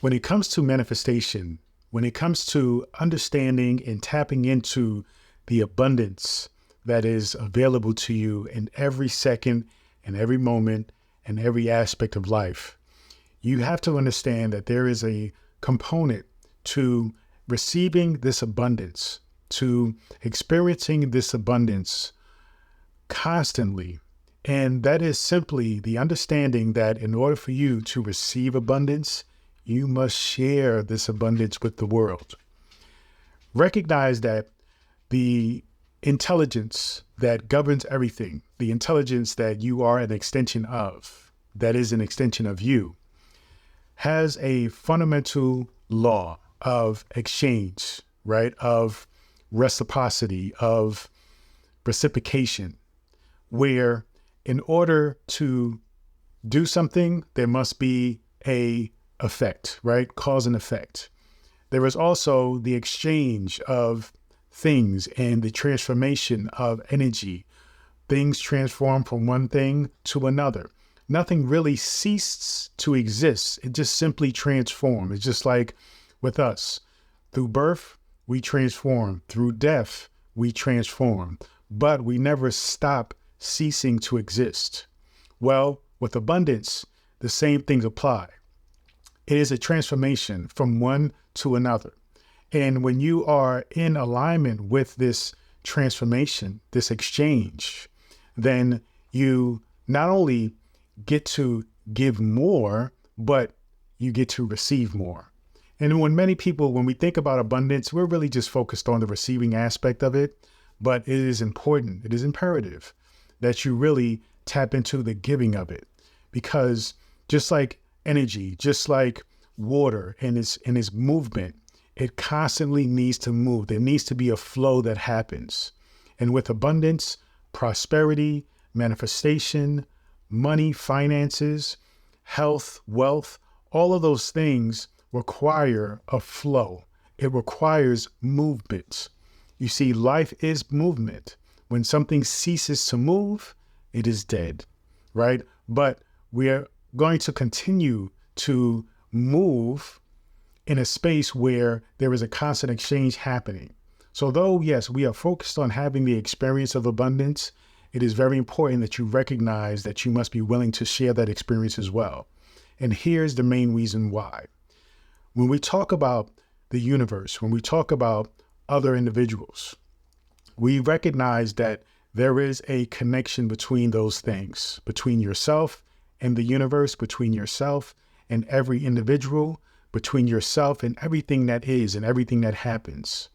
When it comes to manifestation, when it comes to understanding and tapping into the abundance that is available to you in every second and every moment and every aspect of life, you have to understand that there is a component to receiving this abundance, to experiencing this abundance constantly. And that is simply the understanding that in order for you to receive abundance, you must share this abundance with the world. Recognize that the intelligence that governs everything, the intelligence that you are an extension of, that is an extension of you, has a fundamental law of exchange, right? Of reciprocity, of reciprocation, where in order to do something, there must be a effect, right? Cause and effect. There is also the exchange of things and the transformation of energy. Things transform from one thing to another. Nothing really ceases to exist. It just simply transforms. It's just like with us. Through birth, we transform. Through death, we transform. But we never stop ceasing to exist. Well, with abundance, the same things apply. It is a transformation from one to another. And when you are in alignment with this transformation, this exchange, then you not only get to give more, but you get to receive more. And when we think about abundance, we're really just focused on the receiving aspect of it. But it is important, it is imperative that you really tap into the giving of it. Because just like energy, just like water and its movement, it constantly needs to move. There needs to be a flow that happens. And with abundance, prosperity, manifestation, money, finances, health, wealth, all of those things require a flow. It requires movement. You see, life is movement. When something ceases to move, it is dead, right? But we're going to continue to move in a space where there is a constant exchange happening. So though, yes, we are focused on having the experience of abundance, it is very important that you recognize that you must be willing to share that experience as well. And here's the main reason why. When we talk about the universe, when we talk about other individuals, we recognize that there is a connection between those things, between yourself and the universe, between yourself and every individual, between yourself and everything that is and everything that happens.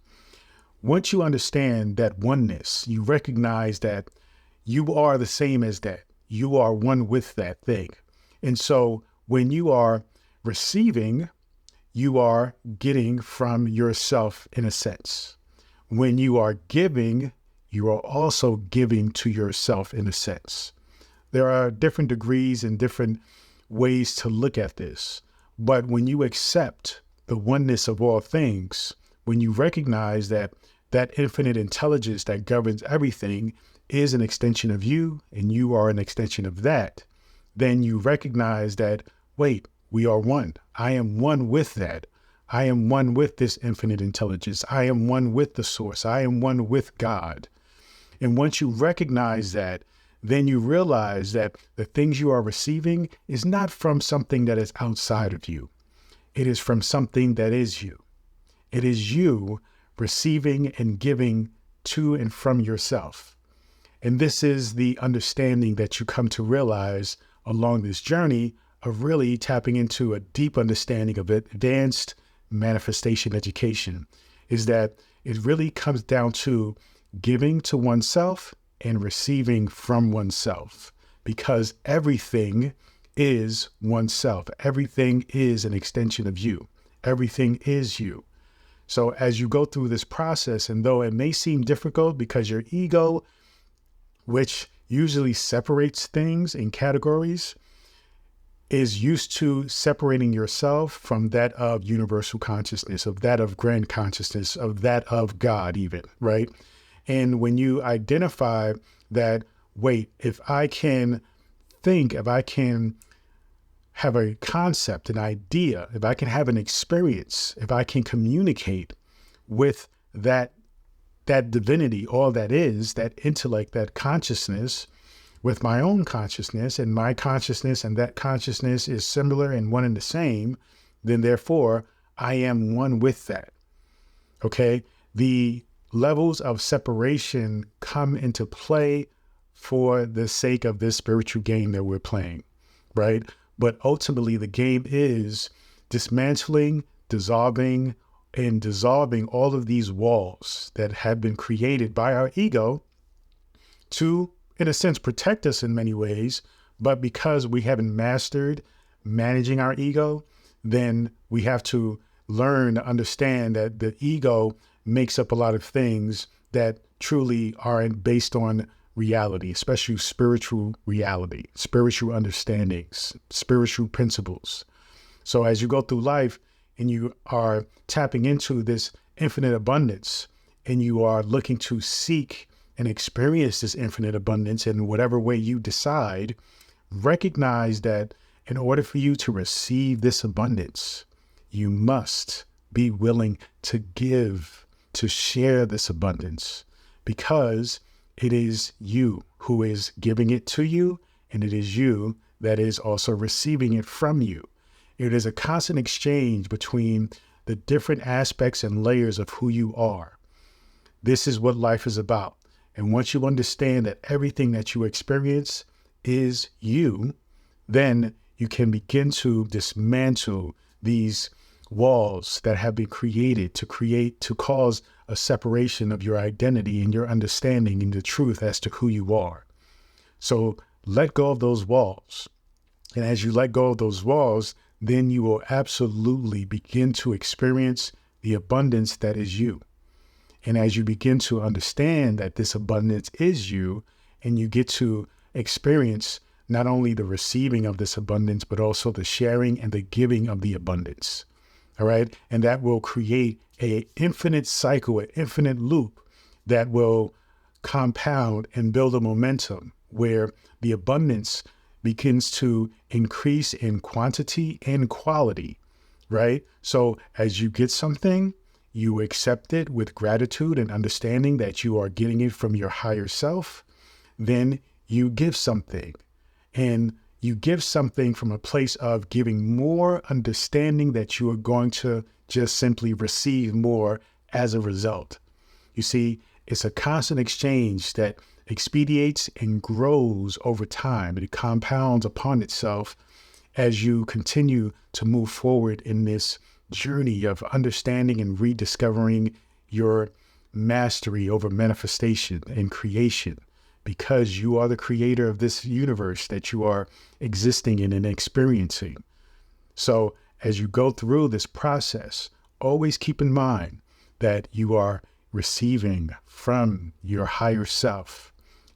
Once you understand that oneness, you recognize that you are the same as that. You are one with that thing. And so when you are receiving, you are getting from yourself in a sense. When you are giving, you are also giving to yourself in a sense. There are different degrees and different ways to look at this. But when you accept the oneness of all things, when you recognize that that infinite intelligence that governs everything is an extension of you and you are an extension of that, then you recognize that, wait, we are one. I am one with that. I am one with this infinite intelligence. I am one with the source. I am one with God. And once you recognize that, then you realize that the things you are receiving is not from something that is outside of you. It is from something that is you. It is you receiving and giving to and from yourself. And this is the understanding that you come to realize along this journey of really tapping into a deep understanding of advanced manifestation education, is that it really comes down to giving to oneself and receiving from oneself, because everything is oneself. Everything is an extension of you. Everything is you. So as you go through this process, and though it may seem difficult because your ego, which usually separates things in categories, is used to separating yourself from that of universal consciousness, of that of grand consciousness, of that of God even, right? And when you identify that, wait, if I can think, if I can have a concept, an idea, if I can have an experience, if I can communicate with that divinity, all that is, that intellect, that consciousness, with my own consciousness, and my consciousness and that consciousness is similar and one and the same, then therefore I am one with that. Okay? The levels of separation come into play for the sake of this spiritual game that we're playing, right? But ultimately the game is dismantling, dissolving all of these walls that have been created by our ego to, in a sense, protect us in many ways. But because we haven't mastered managing our ego, then we have to learn to understand that the ego makes up a lot of things that truly aren't based on reality, especially spiritual reality, spiritual understandings, spiritual principles. So as you go through life and you are tapping into this infinite abundance and you are looking to seek and experience this infinite abundance in whatever way you decide, recognize that in order for you to receive this abundance, you must be willing to give, to share this abundance, because it is you who is giving it to you, and it is you that is also receiving it from you. It is a constant exchange between the different aspects and layers of who you are. This is what life is about. And once you understand that everything that you experience is you, then you can begin to dismantle these walls that have been created to cause a separation of your identity and your understanding and the truth as to who you are. So let go of those walls. And as you let go of those walls, then you will absolutely begin to experience the abundance that is you. And as you begin to understand that this abundance is you, and you get to experience not only the receiving of this abundance, but also the sharing and the giving of the abundance. All right. And that will create an infinite cycle, an infinite loop that will compound and build a momentum where the abundance begins to increase in quantity and quality. Right. So as you get something, you accept it with gratitude and understanding that you are getting it from your higher self. Then you give something, and you give something from a place of giving more understanding that you are going to just simply receive more as a result. You see, it's a constant exchange that expediates and grows over time. It compounds upon itself as you continue to move forward in this journey of understanding and rediscovering your mastery over manifestation and creation, because you are the creator of this universe that you are existing in and experiencing. So as you go through this process, always keep in mind that you are receiving from your higher self,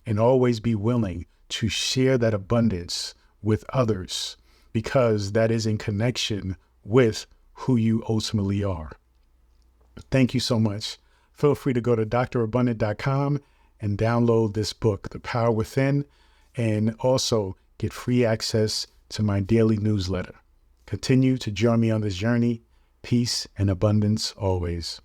and always be willing to share that abundance with others, because that is in connection with who you ultimately are. Thank you so much. Feel free to go to drabundant.com and download this book, The Power Within, and also get free access to my daily newsletter. Continue to join me on this journey. Peace and abundance always.